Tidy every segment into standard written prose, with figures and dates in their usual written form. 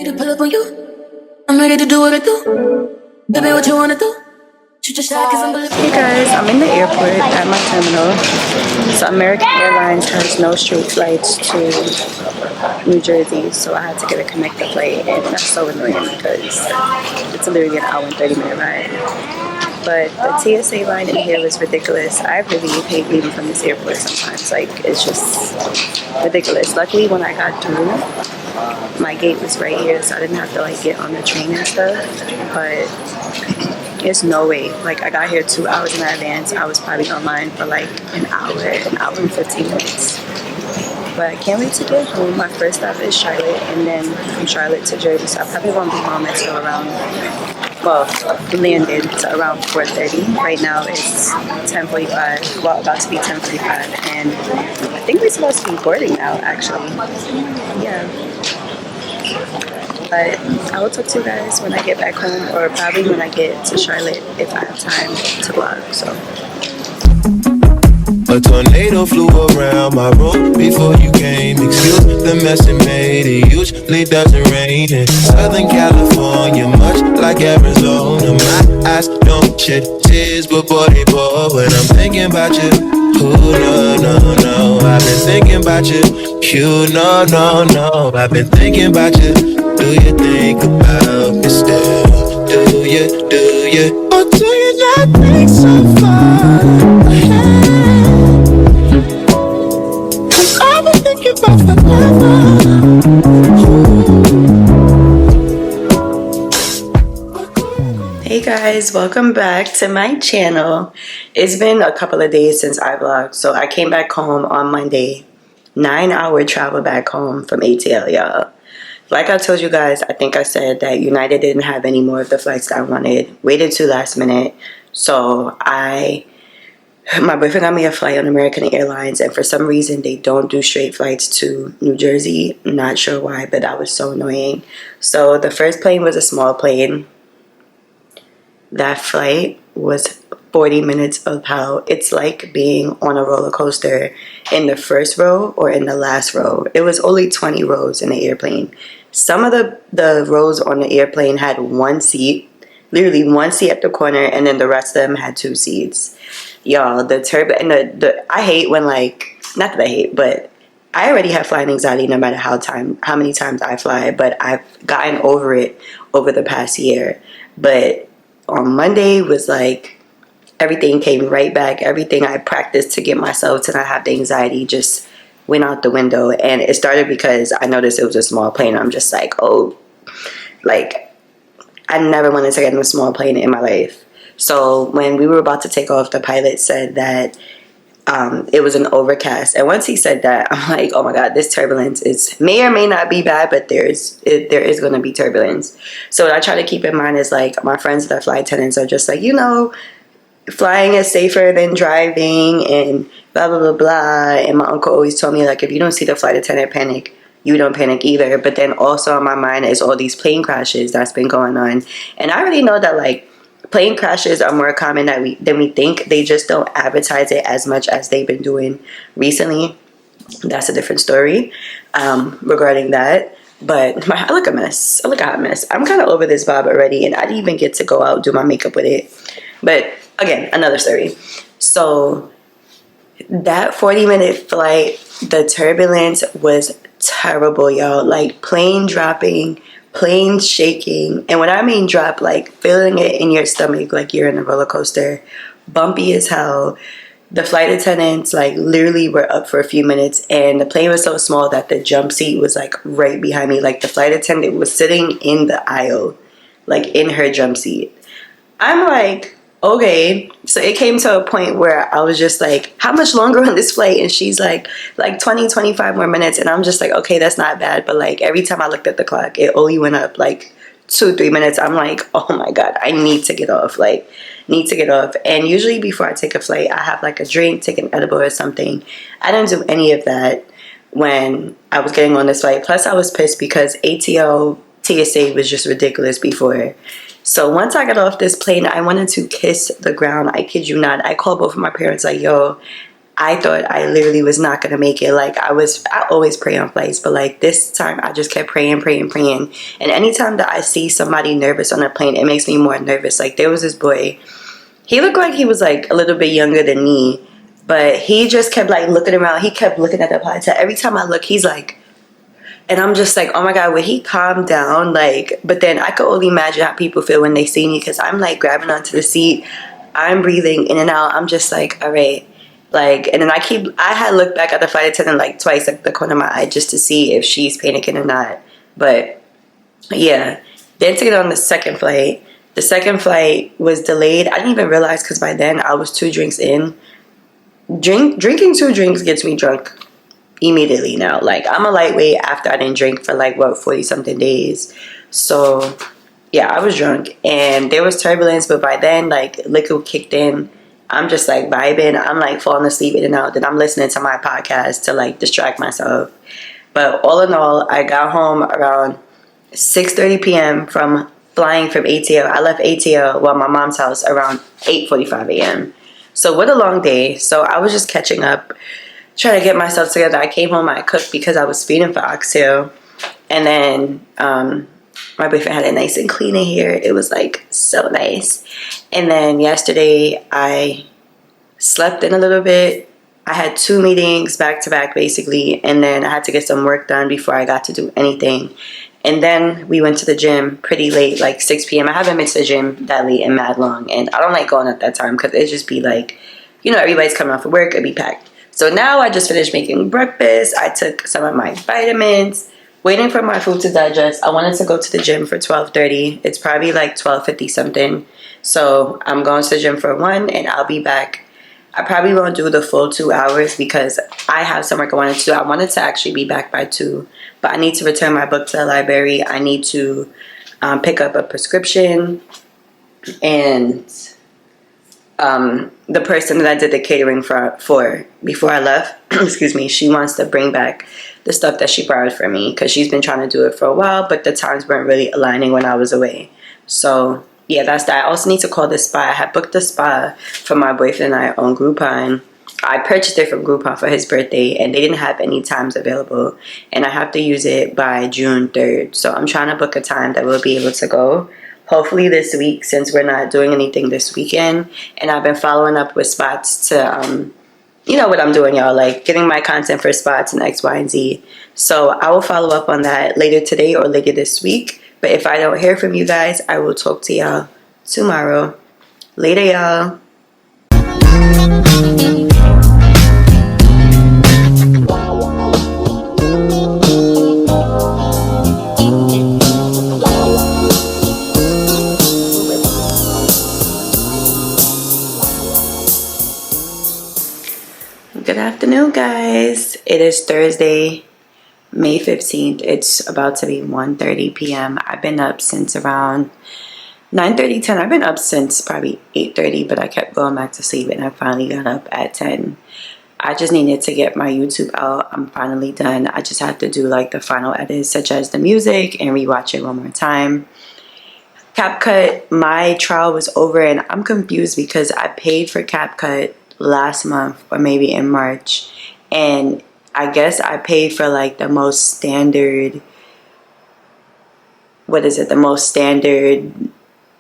to pull up on you. I'm ready to do what I do. Baby, what you wanna do? Shoot your shot, cause I'm bulletproof. Hey guys, I'm in the airport at my terminal. So American Airlines has no straight flights to New Jersey, so I had to get a connector flight, and that's so annoying because it's literally an hour and 30-minute ride. But the TSA line in here was ridiculous. I really hate leaving from this airport sometimes. Like, it's just ridiculous. Luckily, when I got through, my gate was right here, so I didn't have to like get on the train and stuff. But there's no way. Like, I got here 2 hours in advance. I was probably online for like an hour and 15 minutes. But I can't wait to get home. My first stop is Charlotte, and then from Charlotte to Jersey. So I probably won't be home until around, landed to around 4:30. Right now it's 10:45. Well, about to be 10:45, and I think we're supposed to be boarding now. Actually, yeah. But I will talk to you guys when I get back home, or probably when I get to Charlotte if I have time to vlog. So. A tornado flew around my room before you came. Excuse the mess it made. It usually doesn't rain in Southern California, much like Arizona. My eyes don't shed tears, but boy, they pour when I'm thinking about you. Ooh, no. I've been thinking about you. You, no. I've been thinking about you. Do you think about me still? Do you? Or do you not think so far ahead? Hey guys, welcome back to my channel. It's been a couple of days since I vlogged, so I came back home on Monday. 9-hour travel back home from ATL, y'all. Like I told you guys, I think I said that United didn't have any more of the flights that I wanted. Waited till last minute, so my boyfriend got me a flight on American Airlines, and for some reason they don't do straight flights to New Jersey. Not sure why, but that was so annoying. So the first plane was a small plane. That flight was 40 minutes of hell. It's like being on a roller coaster in the first row or in the last row. It was only 20 rows in the airplane. Some of the rows on the airplane had one seat, literally one seat at the corner, and then the rest of them had 2 seats. Y'all, the I hate when, like, not that I hate, but I already have flying anxiety no matter how many times I fly, but I've gotten over it over the past year. But on Monday was like, everything came right back. Everything I practiced to get myself to not have the anxiety just went out the window. And it started because I noticed it was a small plane. I'm just like, oh, like, I never wanted to get in a small plane in my life. So when we were about to take off, the pilot said that it was an overcast. And once he said that, I'm like, oh my God, this turbulence may or may not be bad, but there is going to be turbulence. So what I try to keep in mind is, like, my friends that are flight attendants are just like, flying is safer than driving and blah, blah, blah, blah. And my uncle always told me, like, if you don't see the flight attendant panic, you don't panic either. But then also on my mind is all these plane crashes that's been going on. And I already know that, like, plane crashes are more common than we think. They just don't advertise it as much as they've been doing recently. That's a different story regarding that. But I look a mess. I look a hot mess. I'm kind of over this bob already, and I didn't even get to go out and do my makeup with it. But again, another story. So that 40-minute flight, the turbulence was terrible, y'all. Like, plane dropping, plane shaking, and when I mean drop, like feeling it in your stomach like you're in a roller coaster, bumpy as hell. The flight attendants, like, literally were up for a few minutes, and the plane was so small that the jump seat was like right behind me. Like, the flight attendant was sitting in the aisle, like in her jump seat. I'm like, okay. So it came to a point where I was just like, how much longer on this flight? And she's like 20, 25 more minutes. And I'm just like, okay, that's not bad. But, like, every time I looked at the clock, it only went up like 2-3 minutes. I'm like, oh my God, I need to get off. Like, need to get off. And usually before I take a flight, I have like a drink, take an edible or something. I didn't do any of that when I was getting on this flight. Plus, I was pissed because ATL TSA was just ridiculous before. So once I got off this plane, I wanted to kiss the ground. I kid you not. I called both of my parents like, yo, I thought I literally was not gonna make it. Like I always pray on flights, but like this time I just kept praying. And anytime that I see somebody nervous on a plane, it makes me more nervous. Like there was this boy, he looked like he was like a little bit younger than me, but he just kept like looking around. He kept looking at the pilot. So every time I look, he's like, and I'm just like, oh my God, would he calm down? Like, but then I could only imagine how people feel when they see me, because I'm like grabbing onto the seat. I'm breathing in and out. I'm just like, all right. Like, and then I had looked back at the flight attendant like twice, like the corner of my eye, just to see if she's panicking or not. But yeah, then to get on the second flight. The second flight was delayed. I didn't even realize, because by then I was 2 drinks in. Drinking 2 drinks gets me drunk immediately now. Like I'm a lightweight after I didn't drink for like 40 something days. So yeah, I was drunk and there was turbulence, but by then like liquor kicked in. I'm just like vibing. I'm like falling asleep in and out. Then I'm listening to my podcast to like distract myself. But all in all, I got home around 6:30 p.m. from flying from ATL. I left ATL, my mom's house, around 8:45 a.m. So what a long day. So I was just catching up, trying to get myself together. I came home, I cooked because I was feeding for Oxtail. And then my boyfriend had it nice and clean in here. It was like so nice. And then yesterday I slept in a little bit. I had 2 meetings back to back basically, and then I had to get some work done before I got to do anything. And then we went to the gym pretty late, like 6 p.m. I haven't been to the gym that late and mad long, and I don't like going at that time because it just be like, you know, everybody's coming off of work, it'd be packed. So now I just finished making breakfast. I took some of my vitamins, waiting for my food to digest. I wanted to go to the gym for 12:30. It's probably like 12:50 something. So I'm going to the gym for 1 and I'll be back. I probably won't do the full 2 hours because I have some work I wanted to do. I wanted to actually be back by 2, but I need to return my book to the library. I need to pick up a prescription, and the person that I did the catering for before I left, excuse me, she wants to bring back the stuff that she borrowed from me because she's been trying to do it for a while, but the times weren't really aligning when I was away. So yeah, that's that. I also need to call the spa. I had booked the spa for my boyfriend and I on Groupon. I purchased it from Groupon for his birthday, and they didn't have any times available, and I have to use it by June 3rd. So I'm trying to book a time that we'll be able to go, hopefully this week, since we're not doing anything this weekend. And I've been following up with spots to you know what I'm doing, y'all, like getting my content for spots and X, Y, and Z. So I will follow up on that later today or later this week. But if I don't hear from you guys, I will talk to y'all tomorrow. Later, y'all. Good afternoon, guys. It is Thursday, May 15th. It's about to be 1:30 p.m. I've been up since around 9:30, 10. I've been up since probably 8:30, but I kept going back to sleep and I finally got up at 10. I just needed to get my YouTube out. I'm finally done. I just have to do like the final edits, such as the music, and rewatch it one more time. CapCut, my trial was over and I'm confused because I paid for CapCut last month or maybe in March, and I guess I paid for like the most standard, the most standard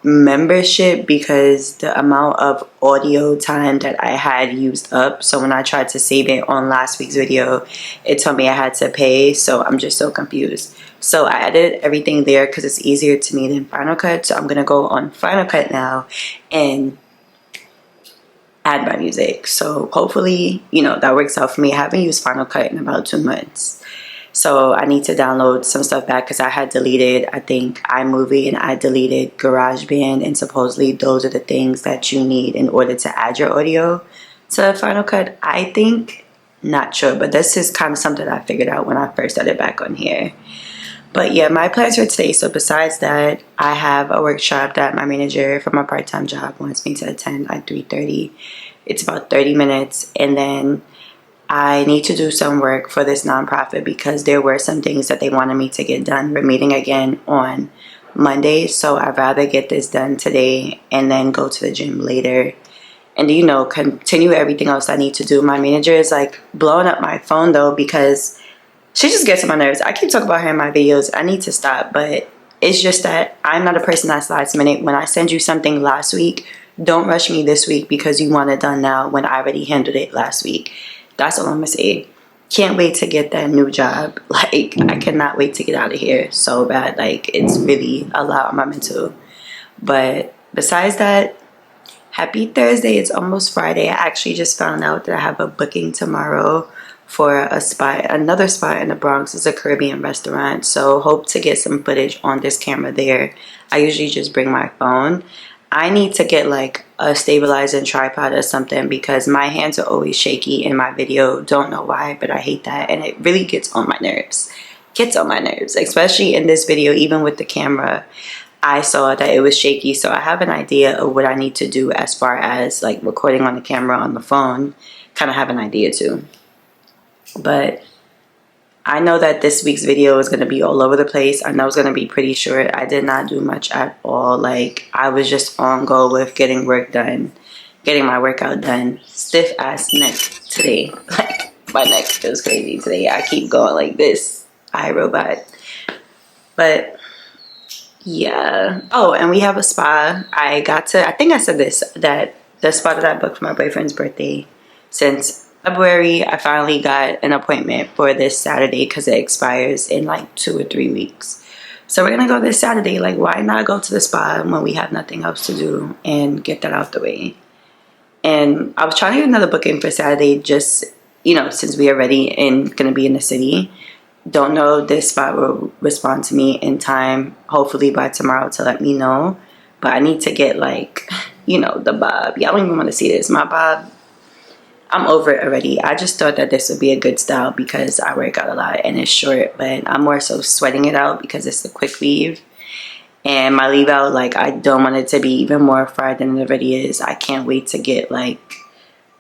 membership, because the amount of audio time that I had used up. So when I tried to save it on last week's video, it told me I had to pay. So I'm just so confused. So I edited everything there because it's easier to me than Final Cut. So I'm gonna go on Final Cut now and add my music. So hopefully, you know, that works out for me. I haven't used Final Cut in about 2 months. So I need to download some stuff back because I had deleted, I think, iMovie, and I deleted GarageBand, and supposedly those are the things that you need in order to add your audio to Final Cut, I think. Not sure, but this is kind of something I figured out when I first started back on here. But yeah, my plans for today, so besides that, I have a workshop that my manager for my part-time job wants me to attend at 3:30. It's about 30 minutes, and then I need to do some work for this nonprofit because there were some things that they wanted me to get done. We're meeting again on Monday, so I'd rather get this done today and then go to the gym later and, you know, continue everything else I need to do. My manager is like blowing up my phone though, because she just gets on my nerves. I keep talking about her in my videos. I need to stop, but it's just that I'm not a person that's last minute. When I send you something last week, don't rush me this week because you want it done now when I already handled it last week. That's all I'm gonna say. Can't wait to get that new job. Like, I cannot wait to get out of here so bad. Like, it's really a lot on my mental. But besides that, happy Thursday. It's almost Friday. I actually just found out that I have a booking tomorrow for a spot, another spot in the Bronx. It's a Caribbean restaurant, so hope to get some footage on this camera there. I usually just bring my phone. I need to get like a stabilizing tripod or something because my hands are always shaky in my video. Don't know why, but I hate that, and it really gets on my nerves. Gets on my nerves, especially in this video. Even with the camera, I saw that it was shaky, so I have an idea of what I need to do as far as like recording on the camera on the phone. Kind of have an idea too. But I know that this week's video is going to be all over the place. I know it's going to be pretty short. I did not do much at all. Like, I was just on go with getting work done, getting my workout done. Stiff ass neck today. Like, my neck feels crazy today. I keep going like this. iRobot. But yeah. Oh, and we have a spa. I think I said this, that the spa that I booked for my boyfriend's birthday since February, I finally got an appointment for this Saturday because it expires in like 2 or 3 weeks. So we're gonna go this Saturday. Like, why not go to the spa when we have nothing else to do and get that out the way? And I was trying to get another booking for Saturday, just, you know, since we are ready and gonna be in the city. Don't know if this spot will respond to me in time, hopefully by tomorrow, to let me know. But I need to get, like, you know, the bob. Y'all don't even want to see this. My bob, I'm over it already. I just thought that this would be a good style because I work out a lot and it's short, but I'm more so sweating it out because it's a quick weave. And my leave out, like, I don't want it to be even more fried than it already is. I can't wait to get, like,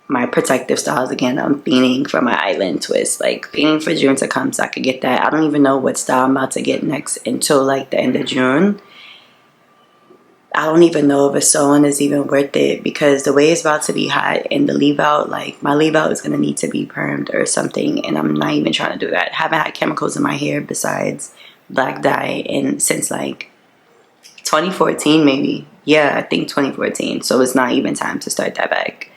my protective styles again. I'm fiending for my island twist, like fiending for June to come so I could get that. I don't even know what style I'm about to get next until like the end of June. I don't even know if a sew-on is even worth it because the way it's about to be hot and the leave out, like my leave out is going to need to be permed or something, and I'm not even trying to do that. I haven't had chemicals in my hair besides black dye and since like 2014 maybe. Yeah, I think 2014. So it's not even time to start that back.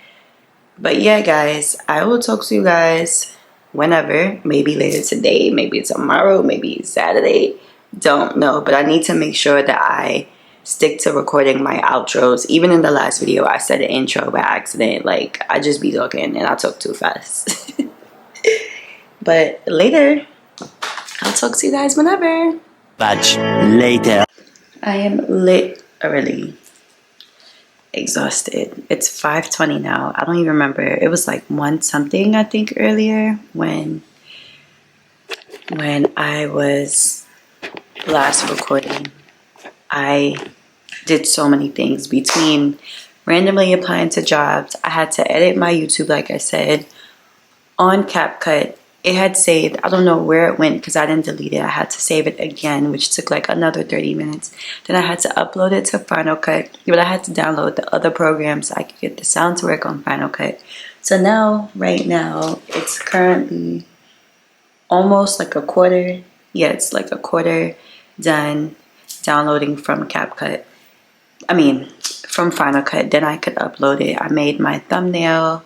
But yeah, guys, I will talk to you guys whenever. Maybe later today, maybe tomorrow, maybe Saturday. Don't know. But I need to make sure that I stick to recording my outros. Even in the last video, I said an intro by accident. Like, I just be talking and I talk too fast. But later, I'll talk to you guys whenever. Much later. I am literally exhausted. It's 5:20 now. I don't even remember. It was like 1 something, I think, earlier when I was last recording. I did so many things between randomly applying to jobs. I had to edit my YouTube, like I said, on CapCut. It had saved. I don't know where it went because I didn't delete it. I had to save it again, which took like another 30 minutes. Then I had to upload it to Final Cut, but I had to download the other programs so I could get the sound to work on Final Cut. So now, right now, it's currently almost like a quarter. Yeah, it's like a quarter done downloading from CapCut. I mean, from Final Cut. Then I could upload it. I made my thumbnail.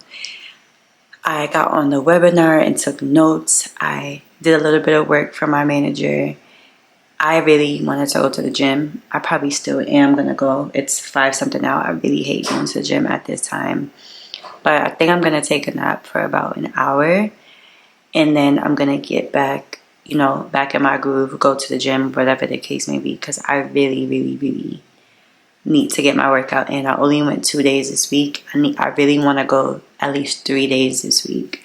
I got on the webinar and took notes. I did a little bit of work for my manager. I really wanted to go to the gym. I probably still am going to go. It's 5 something now. I really hate going to the gym at this time. But I think I'm going to take a nap for about an hour. And then I'm going to get back, you know, back in my groove, go to the gym, whatever the case may be. Because I really, really, really need to get my workout in. I only went 2 days this week. I really want to go at least 3 days this week.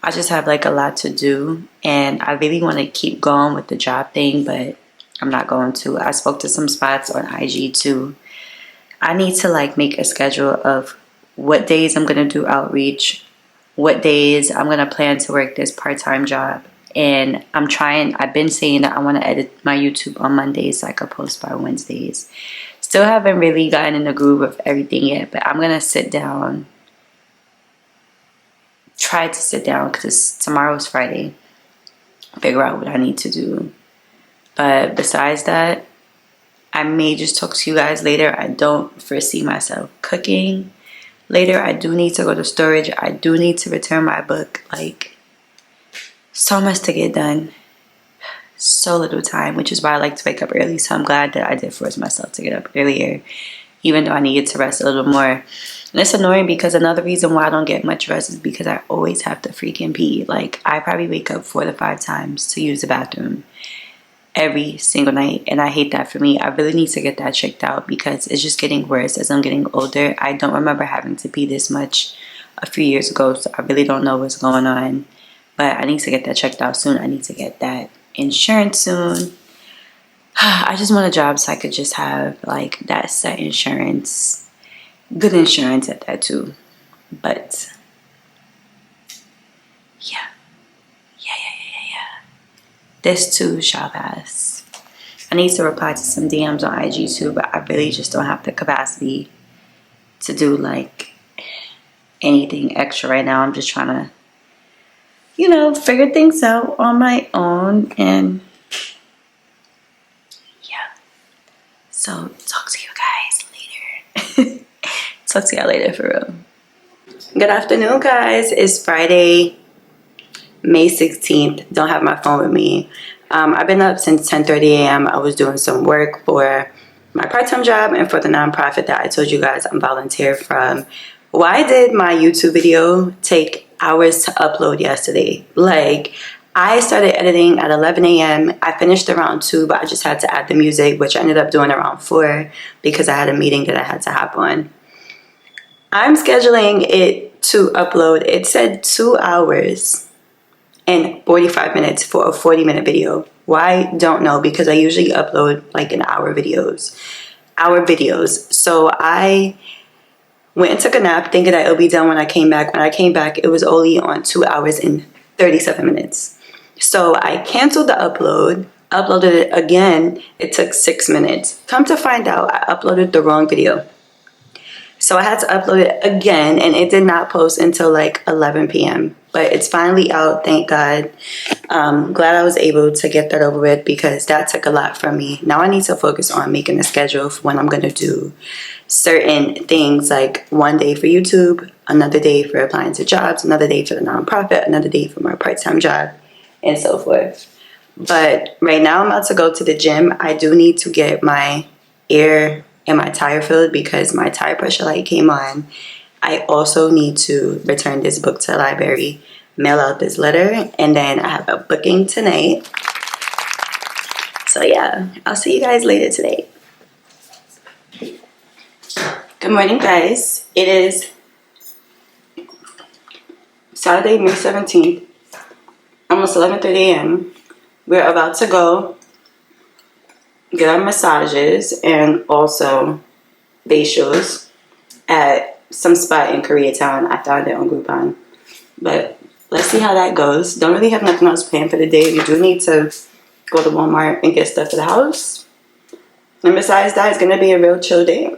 I just have like a lot to do and I really want to keep going with the job thing, but I'm not going to. I spoke to some spots on IG too. I need to like make a schedule of what days I'm going to do outreach, what days I'm going to plan to work this part-time job. And I've been saying that I want to edit my YouTube on Mondays so I could post by Wednesdays. Still haven't really gotten in the groove of everything yet, but I'm going to sit down try to sit down because tomorrow's Friday, figure out what I need to do. But besides that, I may just talk to you guys later. I don't foresee myself cooking later. I do need to go to storage. I do need to return my book. Like, so much to get done. So little time, which is why I like to wake up early. So I'm glad that I did force myself to get up earlier, even though I needed to rest a little more. And it's annoying because another reason why I don't get much rest is because I always have to freaking pee. Like, I probably wake up 4 to 5 times to use the bathroom every single night, and I hate that for me. I really need to get that checked out because it's just getting worse as I'm getting older. I don't remember having to pee this much a few years ago, so I really don't know what's going on. But I need to get that checked out soon. I need to get that insurance soon. I just want a job so I could just have like that set insurance, good insurance at that too. But yeah. This too shall pass. I need to reply to some DMs on IG too, but I really just don't have the capacity to do like anything extra right now. I'm just trying to, you know, figure things out on my own. And yeah, so talk to you guys later. Talk to y'all later for real. Good afternoon, guys. It's Friday, May 16th. Don't have my phone with me. I've been up since 10:30 a.m. I was doing some work for my part-time job and for the nonprofit that I told you guys I'm volunteer from. Why did my YouTube video take hours to upload yesterday? Like, I started editing at 11 a.m. I finished around 2, but I just had to add the music, which I ended up doing around 4 because I had a meeting that I had to hop on. I'm scheduling it to upload. It said 2 hours and 45 minutes for a 40-minute video. Why? Don't know, because I usually upload like an hour videos. So I went and took a nap thinking that it'll be done when I came back. When I came back, it was only on 2 hours and 37 minutes. So I canceled the upload, uploaded it again. It took 6 minutes. Come to find out, I uploaded the wrong video. So I had to upload it again, and it did not post until like 11 p.m. But it's finally out, thank God. Glad I was able to get that over with because that took a lot from me. Now I need to focus on making a schedule for when I'm going to do certain things, like one day for YouTube, another day for applying to jobs, another day for the nonprofit, another day for my part-time job, and so forth. But right now I'm about to go to the gym. I do need to get my air and my tire filled because my tire pressure light came on. I also need to return this book to the library, mail out this letter, and then I have a booking tonight. So yeah, I'll see you guys later today. Good morning, guys. It is Saturday, May 17th, almost 11:30 a.m. We're about to go get our massages and also facials at some spot in Koreatown. I found it on Groupon. But let's see how that goes. Don't really have nothing else planned for the day. You do need to go to Walmart and get stuff for the house. And besides that, it's going to be a real chill day.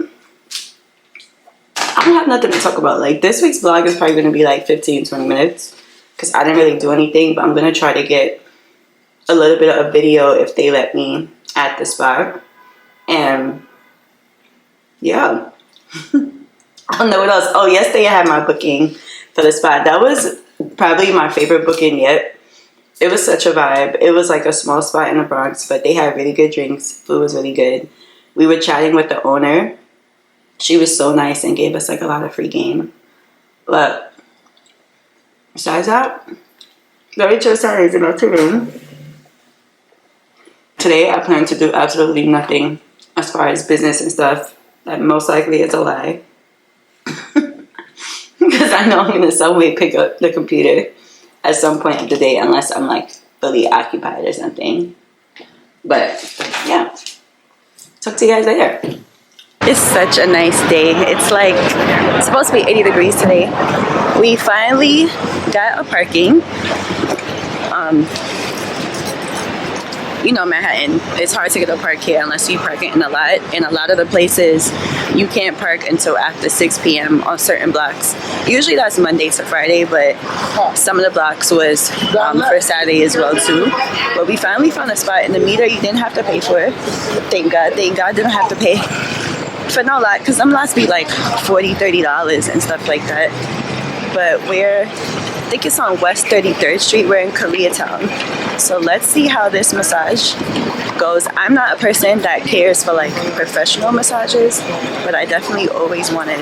I don't have nothing to talk about. Like, this week's vlog is probably going to be like 15-20 minutes because I didn't really do anything. But I'm going to try to get a little bit of video if they let me at the spot. And yeah. I don't know what else. Oh, yesterday I had my booking for the spot. That was probably my favorite booking yet. It was such a vibe. It was like a small spot in the Bronx, but they had really good drinks. Food was really good. We were chatting with the owner. She was so nice and gave us like a lot of free game. But besides that, very chill Saturdays in afternoon. Today I plan to do absolutely nothing as far as business and stuff. That most likely is a lie. Because I know I'm going to some way pick up the computer at some point of the day unless I'm like fully occupied or something. But yeah, talk to you guys later. It's such a nice day. It's like, it's supposed to be 80 degrees today. We finally got a parking. you know, Manhattan, it's hard to get a park here unless you park it in a lot. And a lot of the places you can't park until after 6 p.m. on certain blocks. Usually that's Monday to Friday, but some of the blocks was for Saturday as well too. But we finally found a spot in the meter you didn't have to pay for. Thank God didn't have to pay for no lot, because them lots be like $40-$30 and stuff like that. But I think it's on West 33rd Street. We're in Koreatown. So let's see how this massage goes. I'm not a person that cares for like professional massages, but I definitely always wanted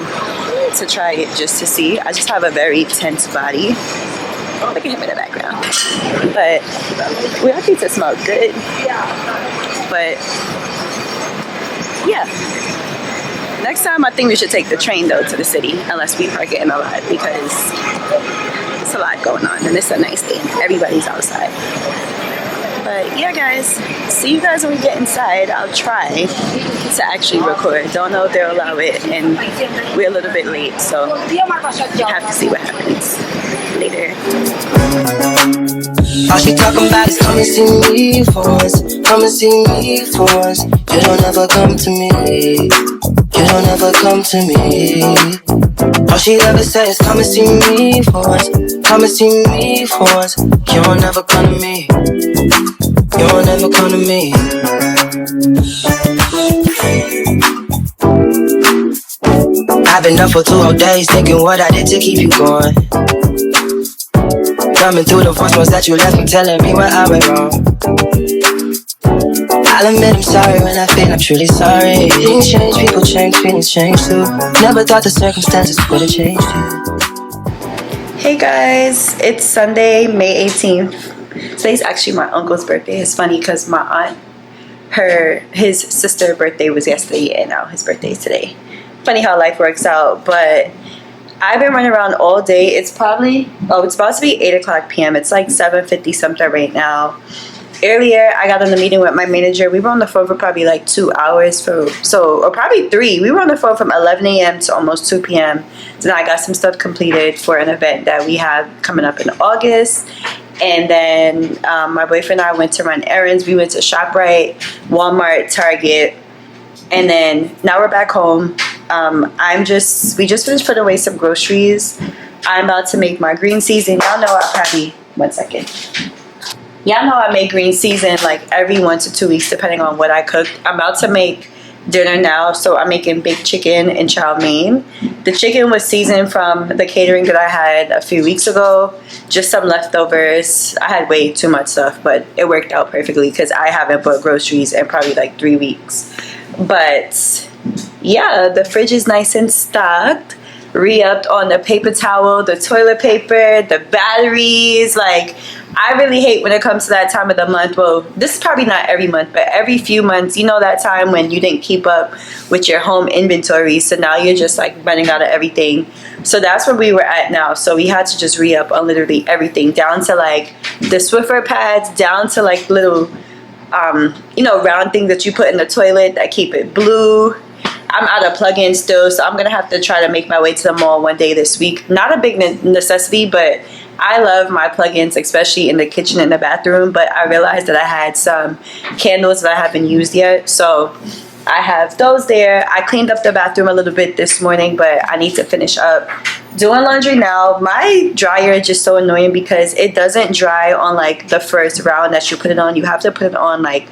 to try it just to see. I just have a very tense body. Look at him in the background. But we all need to smell good. But yeah. Next time I think we should take the train though to the city, unless we park it in a lot, because it's a lot going on and it's a nice day. Everybody's outside. But yeah guys, see you guys when we get inside. I'll try to actually record. Don't know if they'll allow it, and we're a little bit late, so you have to see what happens later. All she talking about is come and see me for once. Come and see me for once. You don't ever come to me. You don't ever come to me. All she ever says is come and see me for once. Come and see me for once. You don't ever come to me. You don't ever come to me. I've been up for 2 whole days thinking what I did to keep you going. Coming through the voicemails that you left me, telling me where I went wrong. I'll admit I'm sorry when I feel I'm truly sorry. Things change, people change, feelings change too. Never thought the circumstances would have changed you. Hey guys, it's Sunday, May 18th. Today's actually my uncle's birthday. It's funny because my aunt, his sister's birthday was yesterday, and now his birthday is today. Funny how life works out. But I've been running around all day. It's about to be 8 o'clock p.m. It's like 7:50 something right now. Earlier, I got on the meeting with my manager. We were on the phone for probably like 2 hours, or probably 3. We were on the phone from 11 a.m. to almost 2 p.m. Then I got some stuff completed for an event that we have coming up in August. And then my boyfriend and I went to run errands. We went to ShopRite, Walmart, Target. And then now we're back home. We just finished putting away some groceries. I'm about to make my green season. Y'all know Y'all know I make green season like every 1 to 2 weeks depending on what I cook. I'm about to make dinner now, so I'm making baked chicken and chow mein. The chicken was seasoned from the catering that I had a few weeks ago. Just some leftovers. I had way too much stuff, but it worked out perfectly because I haven't bought groceries in probably like 3 weeks. But yeah, the fridge is nice and stocked. Re-upped on the paper towel, the toilet paper, the batteries. Like, I really hate when it comes to that time of the month. Well, this is probably not every month, but every few months, you know, that time when you didn't keep up with your home inventory. So now you're just like running out of everything. So that's where we were at now. So we had to just re-up on literally everything, down to like the Swiffer pads, down to like little, round things that you put in the toilet that keep it blue. I'm out of plug-ins still, so I'm going to have to try to make my way to the mall one day this week. Not a big necessity, but I love my plug-ins, especially in the kitchen and the bathroom. But I realized that I had some candles that I haven't used yet, so I have those there. I cleaned up the bathroom a little bit this morning, but I need to finish up doing laundry now. My dryer is just so annoying because it doesn't dry on like the first round that you put it on. You have to put it on like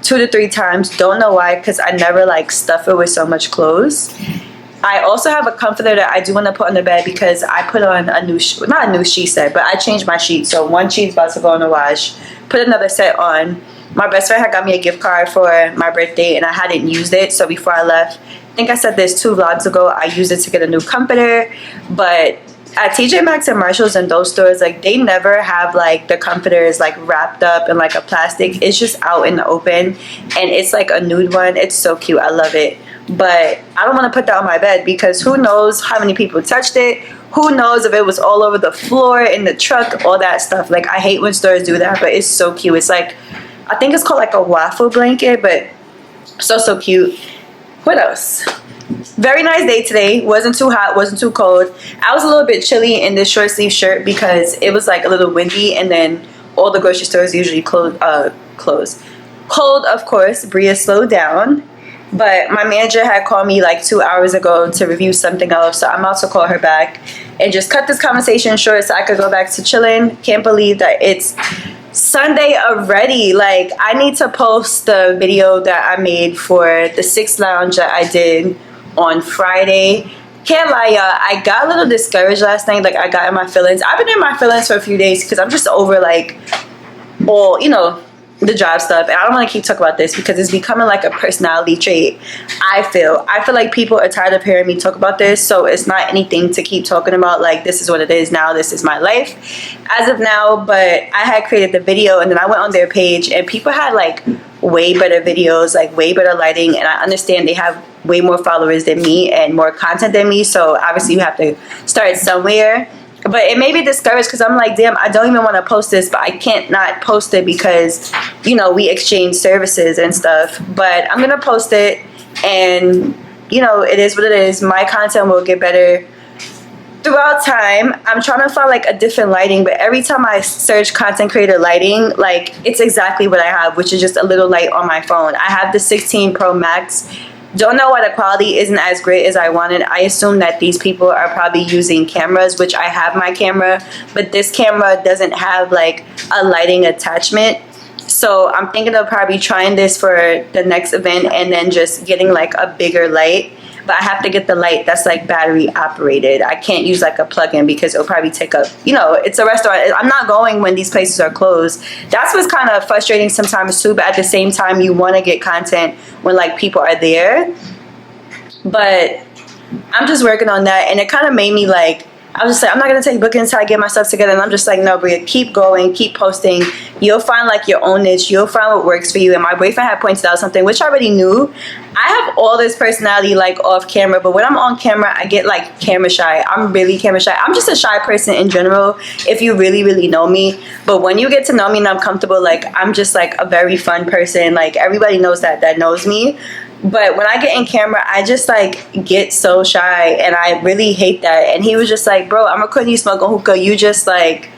2 to 3 times. Don't know why, because I never like stuff it with so much clothes. I also have a comforter that I do want to put on the bed because I put on a new, not a new sheet set, but I changed my sheet. So one sheet's about to go in the wash. Put another set on. My best friend had got me a gift card for my birthday and I hadn't used it. So before I left, I think I said this 2 vlogs ago, I used it to get a new comforter. But at TJ Maxx and Marshalls and those stores, like, they never have like the comforters like wrapped up in like a plastic. It's just out in the open, and it's like a nude one. It's so cute. I love it. But I don't want to put that on my bed because who knows how many people touched it. Who knows if it was all over the floor, in the truck, all that stuff. Like, I hate when stores do that, but it's so cute. It's like, I think it's called like a waffle blanket, but so cute. What else? Very nice day today. Wasn't too hot, wasn't too cold. I was a little bit chilly in this short sleeve shirt because it was like a little windy, and then all the grocery stores usually close. Cold, of course. Bria, slow down. But my manager had called me like 2 hours ago to review something else, so I'm about to call her back and just cut this conversation short so I could go back to chilling. Can't believe that it's Sunday already. Like, I need to post the video that I made for the 6 lounge that I did on Friday. Can't lie, y'all, I got a little discouraged last night. Like, I got in my feelings. I've been in my feelings for a few days because I'm just over, like, all, you know, the job stuff. And I don't want to keep talking about this because it's becoming like a personality trait. I feel like people are tired of hearing me talk about this, so it's not anything to keep talking about. Like, this is what it is now, this is my life as of now. But I had created the video and then I went on their page and people had like way better videos, like way better lighting, and I understand they have way more followers than me and more content than me, so obviously you have to start somewhere. But it made me discouraged because I'm like, damn, I don't even want to post this, but I can't not post it because, you know, we exchange services and stuff. But I'm going to post it, and, you know, it is what it is. My content will get better throughout time. I'm trying to find like a different lighting, but every time I search content creator lighting, like, it's exactly what I have, which is just a little light on my phone. I have the 16 Pro Max. Don't know why the quality isn't as great as I wanted. I assume that these people are probably using cameras, which I have my camera, but this camera doesn't have like a lighting attachment. So I'm thinking of probably trying this for the next event and then just getting like a bigger light. But I have to get the light that's like battery operated. I can't use like a plug-in because it'll probably take up, you know, it's a restaurant. I'm not going when these places are closed. That's what's kind of frustrating sometimes too, but at the same time you want to get content when like people are there. But I'm just working on that, and it kind of made me like, I was just like, I'm not going to take bookings until I get myself together. And I'm just like, no, Bria, keep going, keep posting. You'll find like your own niche. You'll find what works for you. And my boyfriend had pointed out something, which I already knew. I have all this personality like off camera, but when I'm on camera, I get like camera shy. I'm really camera shy. I'm just a shy person in general, if you really, really know me. But when you get to know me and I'm comfortable, like, I'm just like a very fun person. Like, everybody knows that knows me. But when I get in camera, I just like get so shy, and I really hate that. And he was just like, bro, I'm recording you smoking hookah. You just like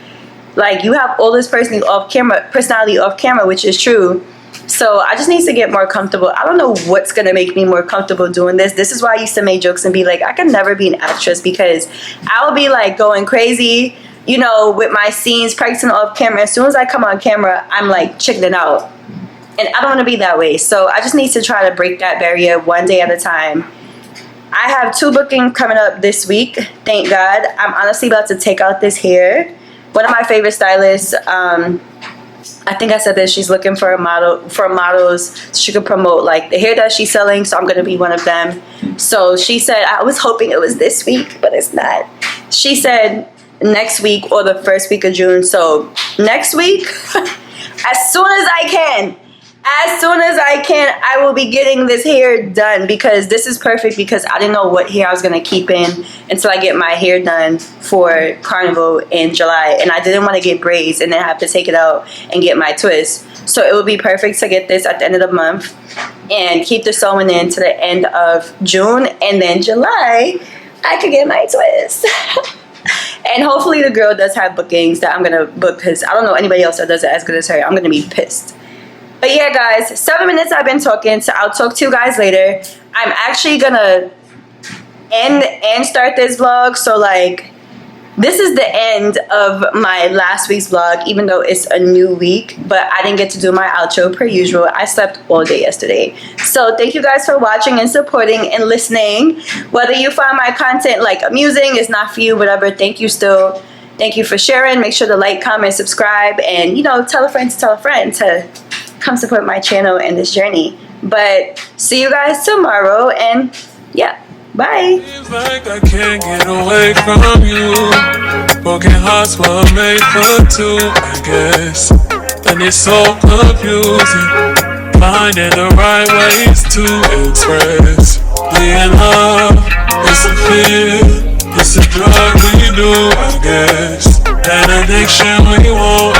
you have all this personality off camera, which is true. So I just need to get more comfortable. I don't know what's gonna make me more comfortable doing this. This is why I used to make jokes and be like, I can never be an actress because I'll be like going crazy, you know, with my scenes, practicing off camera. As soon as I come on camera, I'm like chickening out. And I don't want to be that way. So I just need to try to break that barrier one day at a time. I have 2 bookings coming up this week. Thank God. I'm honestly about to take out this hair. One of my favorite stylists, I think I said this, she's looking for models so she could promote like the hair that she's selling. So I'm going to be one of them. So she said, I was hoping it was this week, but it's not. She said next week or the first week of June. So next week, as soon as I can, I will be getting this hair done, because this is perfect, because I didn't know what hair I was going to keep in until I get my hair done for Carnival in July. And I didn't want to get braids and then have to take it out and get my twist. So it would be perfect to get this at the end of the month and keep the sewing in to the end of June. And then July, I could get my twist. And hopefully the girl does have bookings that I'm going to book, because I don't know anybody else that does it as good as her. I'm going to be pissed. But yeah, guys, 7 minutes I've been talking, so I'll talk to you guys later. I'm actually going to end and start this vlog. So, like, this is the end of my last week's vlog, even though it's a new week. But I didn't get to do my outro per usual. I slept all day yesterday. So thank you guys for watching and supporting and listening. Whether you find my content, like, amusing, it's not for you, whatever, thank you still. Thank you for sharing. Make sure to like, comment, subscribe, and, you know, tell a friend to come support my channel and this journey. But see you guys tomorrow, and yeah, bye. Seems like I can't get away from you. Broken hearts were made for 2, I guess. And it's so confusing, finding the right ways to express. Being love, it's a fear, it's a drug we do, I guess. An addiction we won't